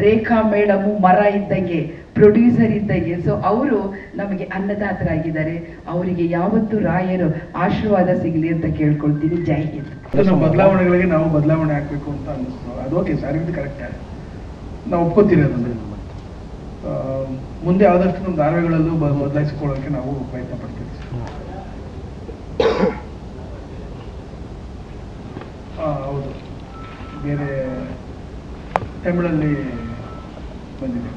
ರೇಖಾ madam ಮರ ಇದ್ದಂಗೆ, producer ಇದ್ದಂಗೆ. ಸೊ ಅವರು ನಮಗೆ ಅನ್ನದಾತರಾಗಿದ್ದಾರೆ. ಅವರಿಗೆ ಯಾವತ್ತೂ ರಾಯರು ಆಶೀರ್ವಾದ ಸಿಗಲಿ ಅಂತ ಕೇಳ್ಕೊಳ್ತೀನಿ. ಜೈ ಹಿಂದ್. ಬದಲಾವಣೆಗಳಿಗೆ ನಾವು ಬದಲಾವಣೆ ಹಾಕಬೇಕು ಅಂತ ಅನ್ನಿಸ್ತು. ಅದು ಓಕೆ ಸರ್, ಇದು ಕರೆಕ್ಟೇ, ನಾವು ಒಪ್ಕೋತೀವಿ. ಅದನ್ನು ಮುಂದೆ ಆದಷ್ಟು ನಮ್ಮ ಧಾರಾವಾಹಿಗಳಲ್ಲೂ ಬದಲಾಯಿಸಿಕೊಳ್ಳೋಕೆ ನಾವು ಪ್ರಯತ್ನ ಪಡ್ತೀವಿ. ಹೌದು, ಬೇರೆ ತಮಿಳಲ್ಲಿ ಬಂದಿದೆ.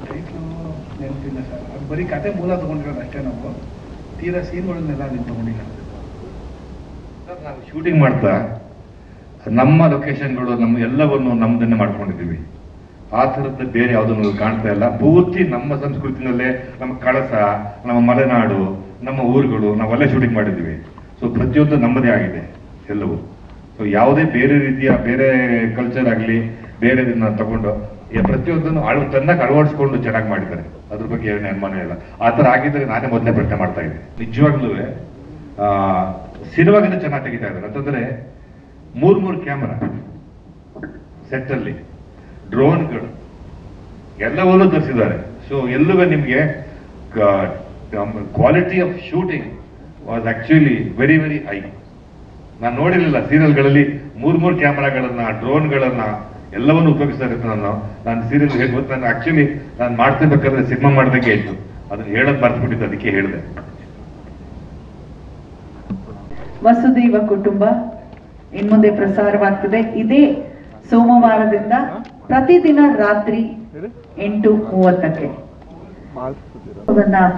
ಟೈಟ್ಲು ನೆನಪಿಲ್ಲ ಸರ್. ಅದು ಬರೀ ಕತೆ ಮೂಲ ತೊಗೊಂಡಿರೋದು ಅಷ್ಟೇ. ನಾವು ತೀರಾ ಸೀನ್ಗಳನ್ನೆಲ್ಲ ನೀವು ತೊಗೊಂಡಿಲ್ಲ ಸರ್. ನಾವು ಶೂಟಿಂಗ್ ಮಾಡ್ತಾ ನಮ್ಮ ಲೊಕೇಶನ್ಗಳು ನಮ್ಮ ಎಲ್ಲವನ್ನು ನಮ್ಮದನ್ನೇ ಮಾಡ್ಕೊಂಡಿದ್ದೀವಿ. ಆ ಥರದ್ದು ಬೇರೆ ಯಾವುದನ್ನು ಕಾಣ್ತಾ ಇಲ್ಲ. ಪೂರ್ತಿ ನಮ್ಮ ಸಂಸ್ಕೃತಿನಲ್ಲೇ, ನಮ್ಮ ಕಳಸ, ನಮ್ಮ ಮಲೆನಾಡು, ನಮ್ಮ ಊರುಗಳು ನಾವೆಲ್ಲ ಶೂಟಿಂಗ್ ಮಾಡಿದ್ದೀವಿ. ಸೊ ಪ್ರತಿಯೊಂದು ನಮ್ಮದೇ ಆಗಿದೆ ಎಲ್ಲವೂ. ಸೊ ಯಾವುದೇ ಬೇರೆ ರೀತಿಯ ಬೇರೆ ಕಲ್ಚರ್ ಆಗಲಿ ಬೇರೆದನ್ನ ತಗೊಂಡು ಪ್ರತಿಯೊಂದನ್ನು ಚೆನ್ನಾಗಿ ಅಳವಡಿಸ್ಕೊಂಡು ಚೆನ್ನಾಗಿ ಮಾಡಿದ್ದಾರೆ. ಅದ್ರ ಬಗ್ಗೆ ಏನು ಅನುಮಾನ ಇಲ್ಲ. ಆ ಥರ ಆಗಿದ್ದರೆ ನಾನೇ ಮೊದಲೇ ಪ್ರಶ್ನೆ ಮಾಡ್ತಾ ಇದ್ದೆ. ನಿಜವಾಗ್ಲೂ ಸಿನಿಮಾಗಿಂತ ಚೆನ್ನಾಗಿ ತೆಗಿತಾ ಇದ್ದಾರೆ. ಅಂತಂದ್ರೆ 3 ಕ್ಯಾಮರಾ ಸೆಟ್ಟಲ್ಲಿ, ಡ್ರೋನ್ಗಳು ಎಲ್ಲವನ್ನೂ ತರಿಸಿದ್ದಾರೆ. ಸೊ ಎಲ್ಲವೂ ನಿಮಗೆ quality of shooting was actually very very high. ನಾನು ನೋಡಿರಲಿಲ್ಲ ಸೀರಿಯಲ್ಗಳಲ್ಲಿ 3 ಕ್ಯಾಮರಾಗಳನ್ನ, ಡ್ರೋನ್ಗಳನ್ನ ಎಲ್ಲವನ್ನು ಉಪಯೋಗಿಸ್ತಾರೆ ಅಂತ ನಾನು ಸೀರಿಯಲ್ ಹೇಳ್ಬೋದು. ನಾನು ಆಕ್ಚುಲಿ ನಾನು ಮಾಡ್ತಿರ್ಬೇಕಾದ್ರೆ ಸಿನಿಮಾ ಮಾಡ್ದಂಗೆ ಇತ್ತು. ಅದನ್ನ ಹೇಳೋದು ಮರ್ತ್ಬಿಟ್ಟಿದ್ದು, ಅದಕ್ಕೆ ಹೇಳಿದೆ. ವಸುದೈವ ಕುಟುಂಬ ಇನ್ಮುಂದೆ ಪ್ರಸಾರವಾಗ್ತದೆ. ಇದೇ ಸೋಮವಾರದಿಂದ ಪ್ರತಿದಿನ ರಾತ್ರಿ 8:30ಕ್ಕೆ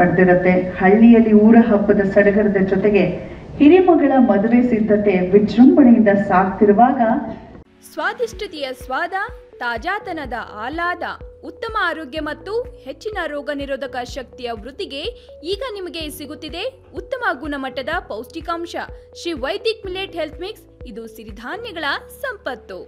ಪಡೆದಿರುತ್ತೆ. ಹಳ್ಳಿಯಲ್ಲಿ ಊರ ಹಬ್ಬದ ಸಡಗರದ ಜೊತೆಗೆ ಹಿರಿಮಗಳ ಮದುವೆ ಸಿದ್ಧತೆ ವಿಜೃಂಭಣೆಯಿಂದ ಸಾಗ್ತಿರುವಾಗ ಸ್ವಾದಿಷ್ಟತೆಯ ಸ್ವಾದ, ತಾಜಾತನದ ಆಹ್ಲಾದ, ಉತ್ತಮ ಆರೋಗ್ಯ ಮತ್ತು ಹೆಚ್ಚಿನ ರೋಗ ನಿರೋಧಕ ಶಕ್ತಿಯ ವೃದ್ಧಿಗೆ ಈಗ ನಿಮಗೆ ಸಿಗುತ್ತಿದೆ ಉತ್ತಮ ಗುಣಮಟ್ಟದ ಪೌಷ್ಟಿಕಾಂಶ. Shri Vaidik millet health mix. ಇದು ಸಿರಿಧಾನ್ಯಗಳ ಸಂಪತ್ತು.